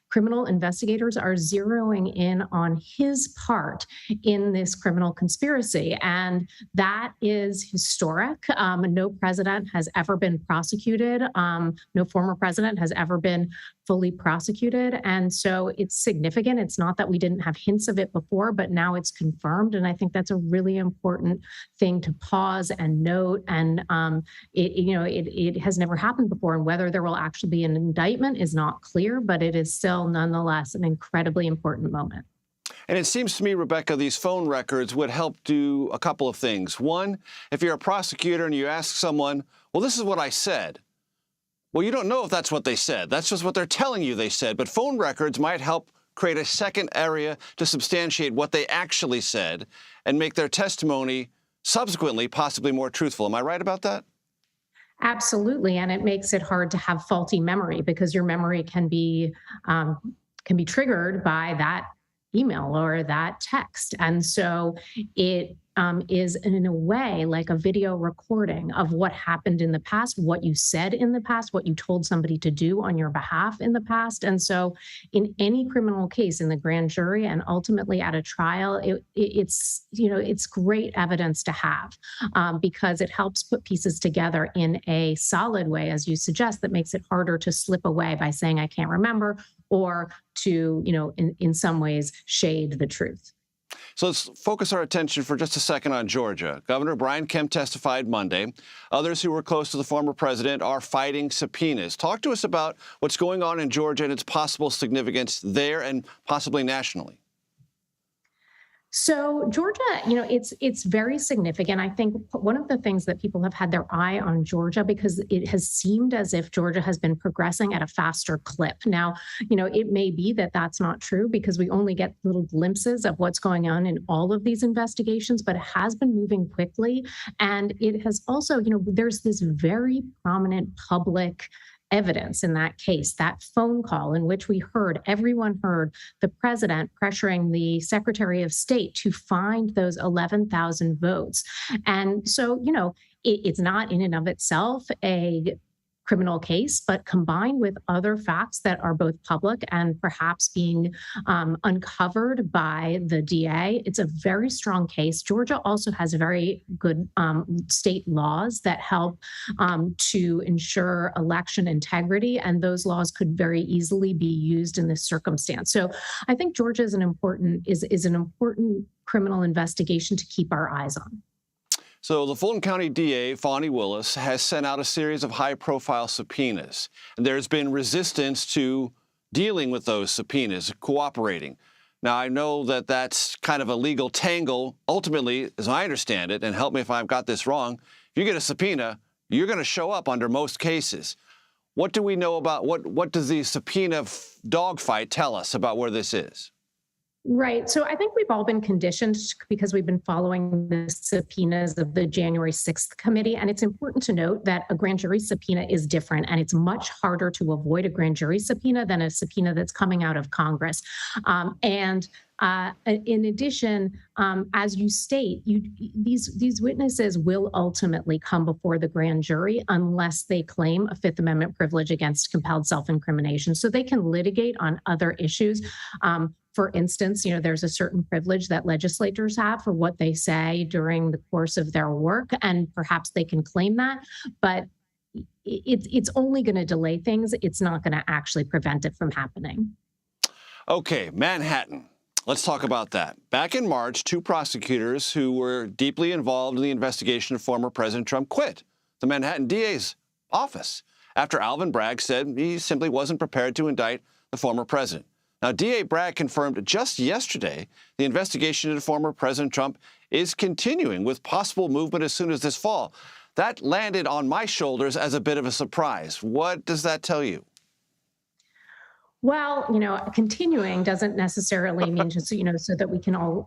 criminal investigators are zeroing in on his part in this criminal conspiracy. And that is historic. No president has ever been prosecuted. No former president has ever been fully prosecuted. And so it's significant. It's not that we didn't have hints of it before, but now it's confirmed. And I think that's a really important thing to pause and note. And it has never happened before. And whether there will actually be an indictment is not clear, but it is still nonetheless an incredibly important moment. And it seems to me, Rebecca, these phone records would help do a couple of things. One, if you're a prosecutor and you ask someone, well, this is what I said. Well, you don't know if that's what they said. That's just what they're telling you they said. But phone records might help create a second area to substantiate what they actually said and make their testimony subsequently possibly more truthful. Am I right about that? Absolutely. And it makes it hard to have faulty memory because your memory can be triggered by that email or that text. And so it is in a way like a video recording of what happened in the past, what you said in the past, what you told somebody to do on your behalf in the past. And so in any criminal case in the grand jury and ultimately at a trial, it's great evidence to have because it helps put pieces together in a solid way, as you suggest, that makes it harder to slip away by saying, I can't remember, or to, in some ways shade the truth. So let's focus our attention for just a second on Georgia. Governor Brian Kemp testified Monday. Others who were close to the former president are fighting subpoenas. Talk to us about what's going on in Georgia and its possible significance there and possibly nationally. So Georgia, it's very significant. I think one of the things that people have had their eye on Georgia because it has seemed as if Georgia has been progressing at a faster clip. Now, it may be that that's not true because we only get little glimpses of what's going on in all of these investigations, but it has been moving quickly. And it has also, there's this very prominent public evidence in that case, that phone call in which everyone heard the president pressuring the Secretary of State to find those 11,000 votes. And so, it's not in and of itself a criminal case, but combined with other facts that are both public and perhaps being uncovered by the DA, it's a very strong case. Georgia also has very good state laws that help to ensure election integrity, and those laws could very easily be used in this circumstance. So I think Georgia is an important criminal investigation to keep our eyes on. So the Fulton County DA, Fani Willis, has sent out a series of high-profile subpoenas. And there's been resistance to dealing with those subpoenas, cooperating. Now, I know that that's kind of a legal tangle. Ultimately, as I understand it, and help me if I've got this wrong, if you get a subpoena, you're going to show up under most cases. What do we know about, what does the subpoena dogfight tell us about where this is? Right. So I think we've all been conditioned because we've been following the subpoenas of the January 6th committee. And it's important to note that a grand jury subpoena is different, and it's much harder to avoid a grand jury subpoena than a subpoena that's coming out of Congress. In addition, as you state, these witnesses will ultimately come before the grand jury unless they claim a Fifth Amendment privilege against compelled self-incrimination. So they can litigate on other issues. For instance, there's a certain privilege that legislators have for what they say during the course of their work, and perhaps they can claim that, but it's only going to delay things. It's not going to actually prevent it from happening. Okay, Manhattan. Let's talk about that. Back in March, two prosecutors who were deeply involved in the investigation of former President Trump quit the Manhattan DA's office after Alvin Bragg said he simply wasn't prepared to indict the former president. Now, DA Bragg confirmed just yesterday the investigation into former President Trump is continuing with possible movement as soon as this fall. That landed on my shoulders as a bit of a surprise. What does that tell you? Well, continuing doesn't necessarily mean just, so that we can all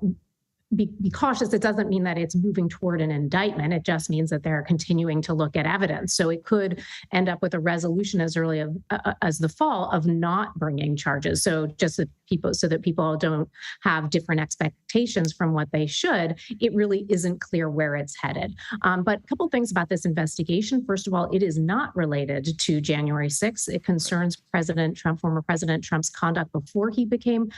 be cautious. It doesn't mean that it's moving toward an indictment. It just means that they're continuing to look at evidence. So it could end up with a resolution as early as the fall of not bringing charges. So just so that people don't have different expectations from what they should, it really isn't clear where it's headed. But a couple of things about this investigation. First of all, it is not related to January 6th. It concerns President Trump, former President Trump's conduct before he became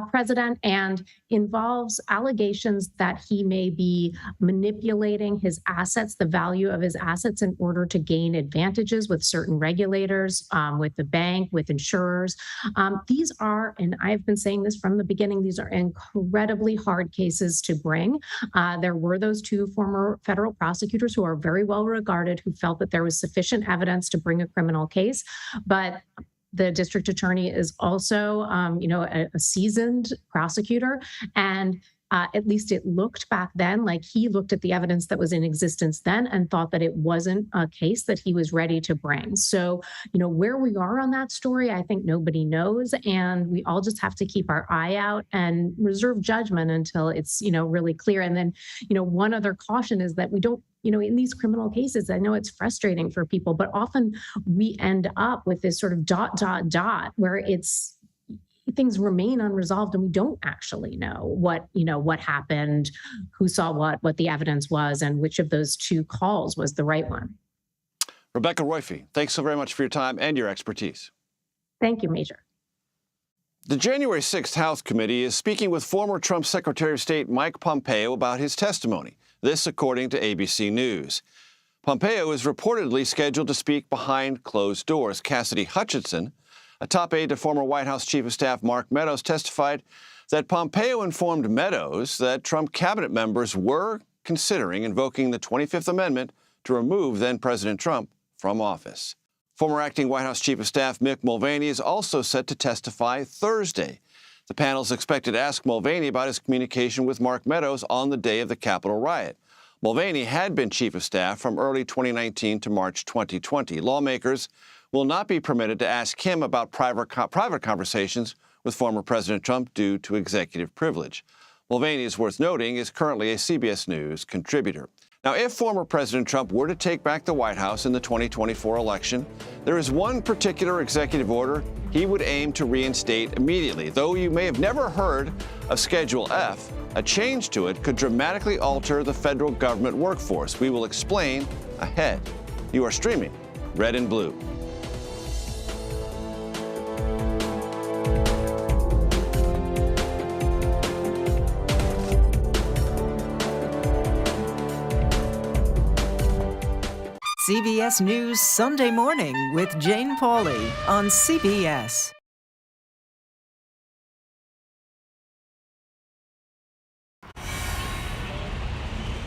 president, and involves allegations that he may be manipulating his assets, the value of his assets, in order to gain advantages with certain regulators, with the bank, with insurers. These are, and I've been saying this from the beginning, these are incredibly hard cases to bring. There were those two former federal prosecutors who are very well regarded, who felt that there was sufficient evidence to bring a criminal case. But the district attorney is also, a seasoned prosecutor, and at least it looked back then like he looked at the evidence that was in existence then and thought that it wasn't a case that he was ready to bring. So, where we are on that story, I think nobody knows. And we all just have to keep our eye out and reserve judgment until it's, really clear. And then, one other caution is that we don't, in these criminal cases, I know it's frustrating for people, but often we end up with this sort of ... where things remain unresolved and we don't actually know what happened, who saw what the evidence was, and which of those two calls was the right one. Rebecca Roife, thanks so very much for your time and your expertise. Thank you, Major. The January 6th House Committee is speaking with former Trump Secretary of State Mike Pompeo about his testimony. This, according to ABC News. Pompeo is reportedly scheduled to speak behind closed doors. Cassidy Hutchinson, a top aide to former White House Chief of Staff Mark Meadows, testified that Pompeo informed Meadows that Trump cabinet members were considering invoking the 25th Amendment to remove then-President Trump from office. Former acting White House Chief of Staff Mick Mulvaney is also set to testify Thursday. The panel is expected to ask Mulvaney about his communication with Mark Meadows on the day of the Capitol riot. Mulvaney had been Chief of Staff from early 2019 to March 2020. Lawmakers will not be permitted to ask him about private conversations with former President Trump due to executive privilege. Mulvaney, is worth noting, is currently a CBS News contributor. Now, if former President Trump were to take back the White House in the 2024 election, there is one particular executive order he would aim to reinstate immediately. Though you may have never heard of Schedule F, a change to it could dramatically alter the federal government workforce. We will explain ahead. You are streaming Red and Blue. CBS News Sunday Morning with Jane Pauley on CBS.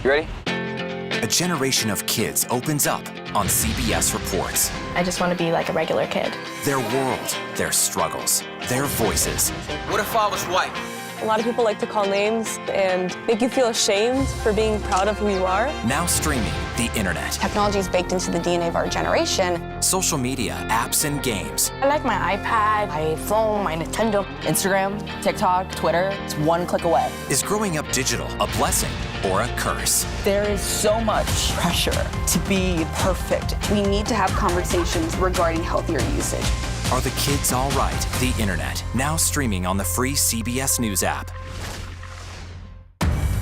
You ready? A generation of kids opens up on CBS Reports. I just want to be like a regular kid. Their world, their struggles, their voices. What if I was white? A lot of people like to call names and make you feel ashamed for being proud of who you are. Now streaming the internet. Technology is baked into the DNA of our generation. Social media, apps, and games. I like my iPad, my phone, my Nintendo. Instagram, TikTok, Twitter, it's one click away. Is growing up digital a blessing or a curse? There is so much pressure to be perfect. We need to have conversations regarding healthier usage. Are the kids all right? The internet, now streaming on the free CBS News app.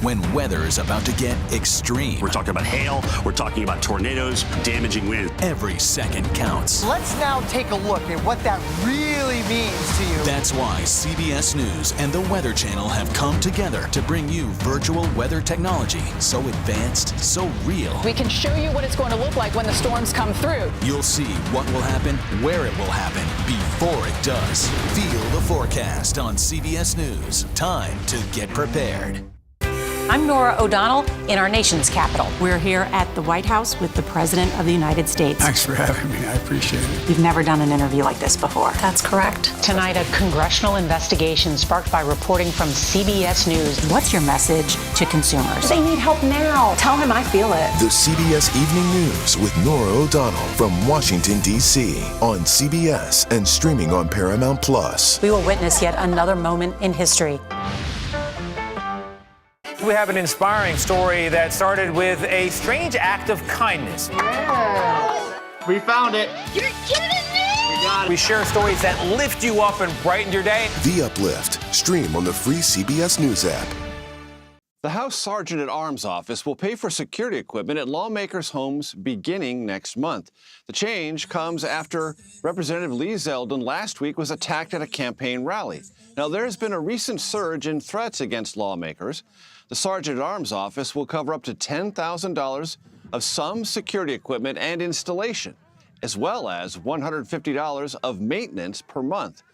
When weather is about to get extreme. We're talking about hail, we're talking about tornadoes, damaging winds. Every second counts. Let's now take a look at what that really means to you. That's why CBS News and the Weather Channel have come together to bring you virtual weather technology so advanced, so real. We can show you what it's going to look like when the storms come through. You'll see what will happen, where it will happen, before it does. Feel the forecast on CBS News. Time to get prepared. I'm Nora O'Donnell in our nation's capital. We're here at the White House with the President of the United States. Thanks for having me. I appreciate it. You've never done an interview like this before. That's correct. Tonight, a congressional investigation sparked by reporting from CBS News. What's your message to consumers? They need help now. Tell him I feel it. The CBS Evening News with Nora O'Donnell from Washington, D.C. on CBS and streaming on Paramount Plus. We will witness yet another moment in history. We have an inspiring story that started with a strange act of kindness. Yeah. We found it. You're kidding me! We got it. We share stories that lift you up and brighten your day. The Uplift. Stream on the free CBS News app. The House Sergeant at Arms office will pay for security equipment at lawmakers' homes beginning next month. The change comes after Representative Lee Zeldin last week was attacked at a campaign rally. Now, there has been a recent surge in threats against lawmakers. The Sergeant at Arms office will cover up to $10,000 of some security equipment and installation, as well as $150 of maintenance per month.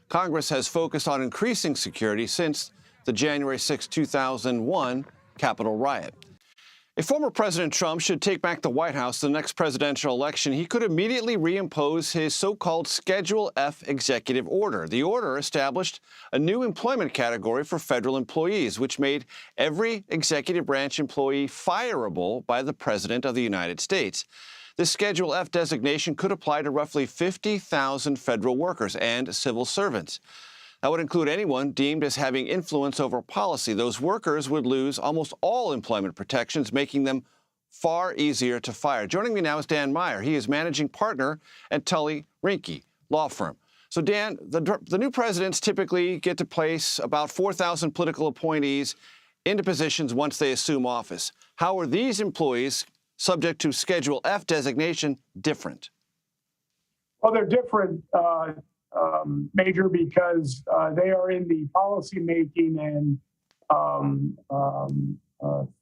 Congress has focused on increasing security since the January 6, 2001 Capitol riot. If former President Trump should take back the White House in the next presidential election, he could immediately reimpose his so-called Schedule F executive order. The order established a new employment category for federal employees, which made every executive branch employee fireable by the President of the United States. This Schedule F designation could apply to roughly 50,000 federal workers and civil servants. That would include anyone deemed as having influence over policy. Those workers would lose almost all employment protections, making them far easier to fire. Joining me now is Dan Meyer. He is managing partner at Tully Rinke Law Firm. So, Dan, the new presidents typically get to place about 4,000 political appointees into positions once they assume office. How are these employees subject to Schedule F designation different? Well, they're different, Major, because they are in the policymaking and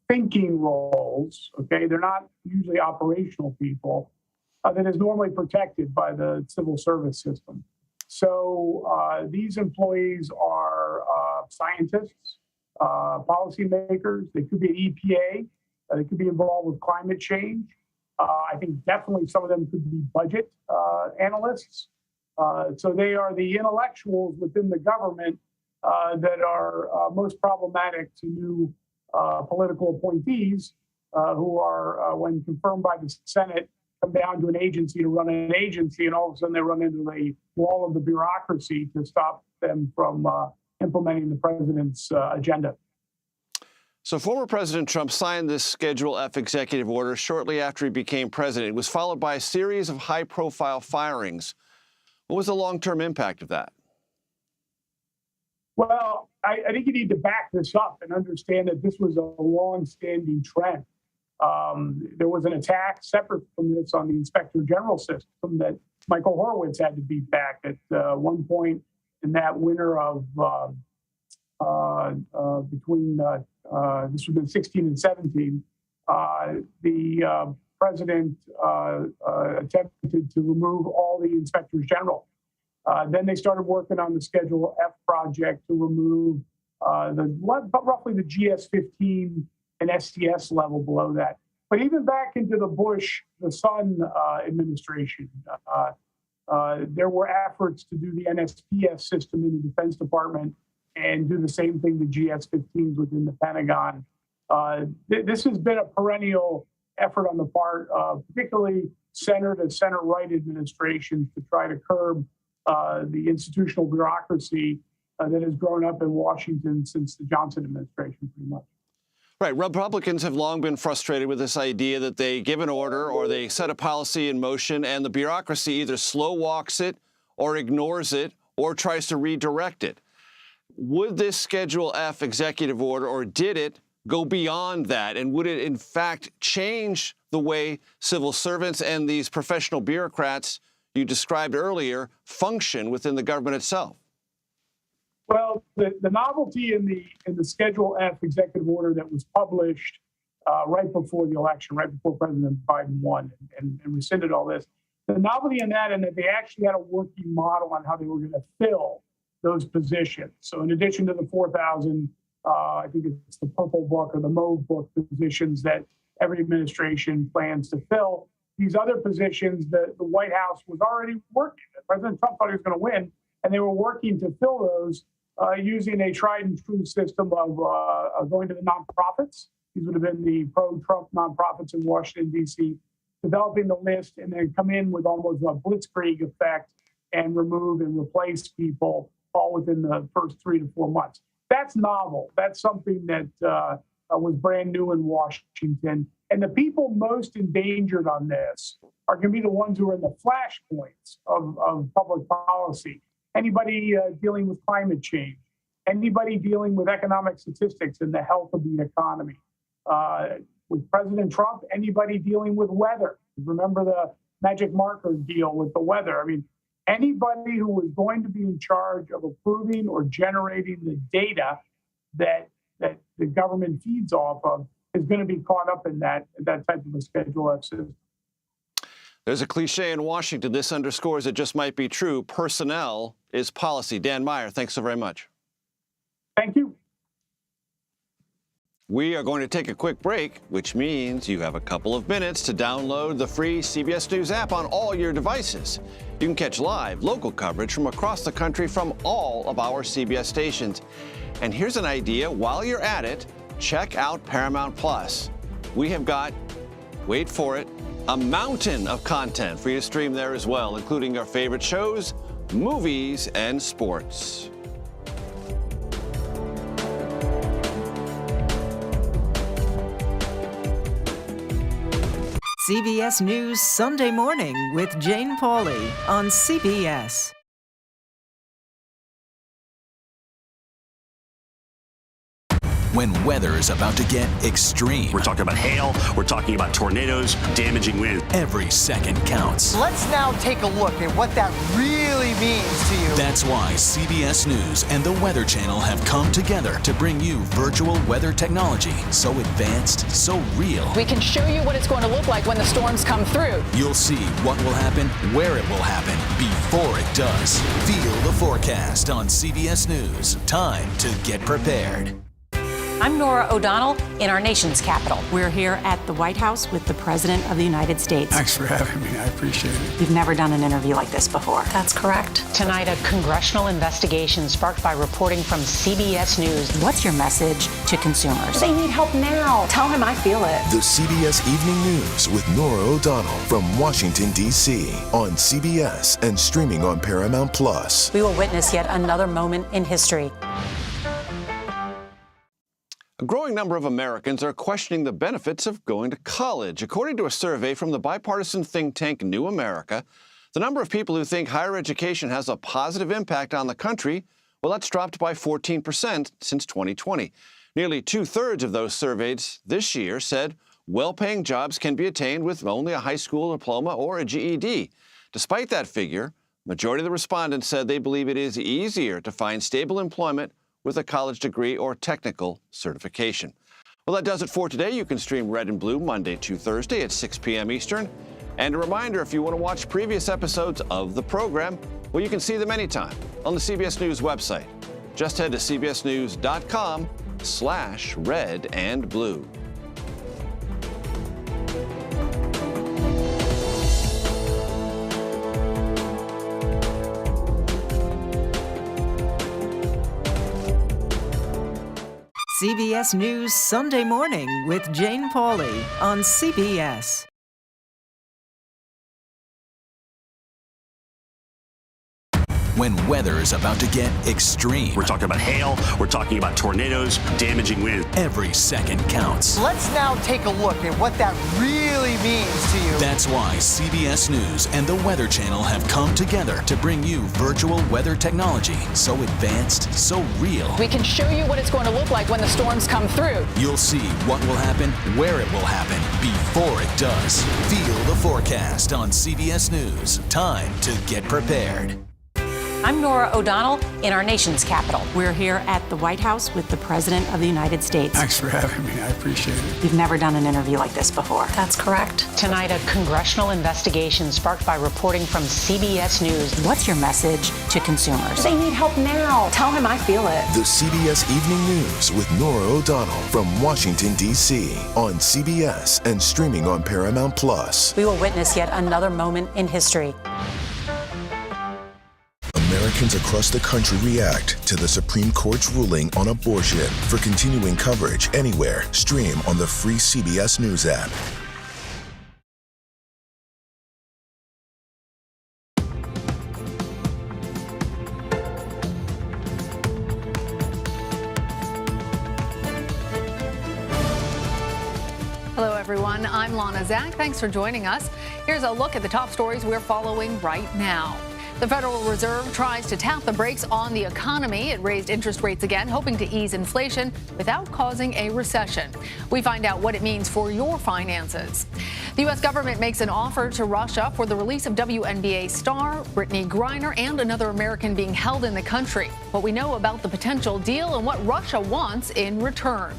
thinking roles. Okay, they're not usually operational people that is normally protected by the civil service system. So these employees are scientists, policymakers. They could be at EPA. They could be involved with climate change. I think definitely some of them could be budget analysts. So they are the intellectuals within the government that are most problematic to new political appointees who are, when confirmed by the Senate, come down to an agency to run an agency, and all of a sudden they run into the wall of the bureaucracy to stop them from implementing the president's agenda. So former President Trump signed this Schedule F executive order shortly after he became president. It was followed by a series of high-profile firings. What was the long-term impact of that? Well, I think you need to back this up and understand that this was a long-standing trend. There was an attack separate from this on the Inspector General system that Michael Horowitz had to beat back at one point in that winter of between this would have been 16 and 17. The president attempted to remove all the inspectors general. Then they started working on the Schedule F project to remove roughly the GS-15 and STS level below that. But even back into the Bush, the Son administration, there were efforts to do the NSPS system in the Defense Department and do the same thing to GS-15s within the Pentagon. This has been a perennial effort on the part of particularly center to center-right administrations to try to curb the institutional bureaucracy that has grown up in Washington since the Johnson administration, pretty much. Right. Republicans have long been frustrated with this idea that they give an order or they set a policy in motion and the bureaucracy either slow walks it or ignores it or tries to redirect it. Would this Schedule F executive order, or did it go beyond that? And would it, in fact, change the way civil servants and these professional bureaucrats you described earlier function within the government itself? Well, the novelty in the Schedule F executive order that was published right before the election, right before President Biden won and rescinded all this, the novelty in that, and that they actually had a working model on how they were going to fill those positions. So in addition to the 4,000 I think it's the purple book or the mauve book positions that every administration plans to fill. These other positions that the White House was already working. President Trump thought he was going to win, and they were working to fill those using a tried and true system of going to the nonprofits. These would have been the pro-Trump nonprofits in Washington, D.C., developing the list and then come in with almost a blitzkrieg effect and remove and replace people all within the first 3 to 4 months. That's novel. That's something that was brand new in Washington. And the people most endangered on this are going to be the ones who are in the flashpoints of public policy. Anybody dealing with climate change, anybody dealing with economic statistics and the health of the economy. With President Trump, anybody dealing with weather. Remember the magic marker deal with the weather. I mean, anybody who was going to be in charge of approving or generating the data that the government feeds off of is going to be caught up in that type of a Schedule F system. There's a cliche in Washington. This underscores it just might be true. Personnel is policy. Dan Meyer, thanks so very much. Thank you. We are going to take a quick break, which means you have a couple of minutes to download the free CBS News app on all your devices. You can catch live local coverage from across the country from all of our CBS stations. And here's an idea. While you're at it, check out Paramount Plus. We have got, wait for it, a mountain of content for you to stream there as well, including your favorite shows, movies, and sports. CBS News Sunday Morning with Jane Pauley on CBS. When weather is about to get extreme. We're talking about hail, we're talking about tornadoes, damaging wind. Every second counts. Let's now take a look at what that really means to you. That's why CBS News and the Weather Channel have come together to bring you virtual weather technology so advanced, so real. We can show you what it's going to look like when the storms come through. You'll see what will happen, where it will happen, before it does. Feel the forecast on CBS News. Time to get prepared. I'm Nora O'Donnell in our nation's capital. We're here at the White House with the President of the United States. Thanks for having me. I appreciate it. We've never done an interview like this before. That's correct. Tonight, a congressional investigation sparked by reporting from CBS News. What's your message to consumers? They need help now. Tell him I feel it. The CBS Evening News with Nora O'Donnell from Washington, D.C. on CBS and streaming on Paramount Plus. We will witness yet another moment in history. A growing number of Americans are questioning the benefits of going to college. According to a survey from the bipartisan think tank New America, the number of people who think higher education has a positive impact on the country, well, that's dropped by 14% since 2020. Nearly 2/3 of those surveyed this year said well-paying jobs can be attained with only a high school diploma or a GED. Despite that figure, majority of the respondents said they believe it is easier to find stable employment with a college degree or technical certification. Well, that does it for today. You can stream Red and Blue Monday to Thursday at 6 p.m. Eastern. And a reminder, if you want to watch previous episodes of the program, well, you can see them anytime on the CBS News website. Just head to cbsnews.com/red-and-blue. CBS News Sunday Morning with Jane Pauley on CBS. When weather is about to get extreme. We're talking about hail, we're talking about tornadoes, damaging wind. Every second counts. Let's now take a look at what that really means to you. That's why CBS News and the Weather Channel have come together to bring you virtual weather technology so advanced, so real. We can show you what it's going to look like when the storms come through. You'll see what will happen, where it will happen, before it does. Feel the forecast on CBS News. Time to get prepared. I'm Norah O'Donnell in our nation's capital. We're here at the White House with the President of the United States. Thanks for having me. I appreciate it. You've never done an interview like this before. That's correct. Tonight, a congressional investigation sparked by reporting from CBS News. What's your message to consumers? They need help now. Tell him I feel it. The CBS Evening News with Norah O'Donnell from Washington, D.C. on CBS and streaming on Paramount Plus. We will witness yet another moment in history. Americans across the country react to the Supreme Court's ruling on abortion. For continuing coverage anywhere, stream on the free CBS News app. Hello, everyone. I'm Lana Zach. Thanks for joining us. Here's a look at the top stories we're following right now. The Federal Reserve tries to tap the brakes on the economy. It raised interest rates again, hoping to ease inflation without causing a recession. We find out what it means for your finances. The U.S. government makes an offer to Russia for the release of WNBA star Brittney Griner and another American being held in the country. What we know about the potential deal and what Russia wants in return.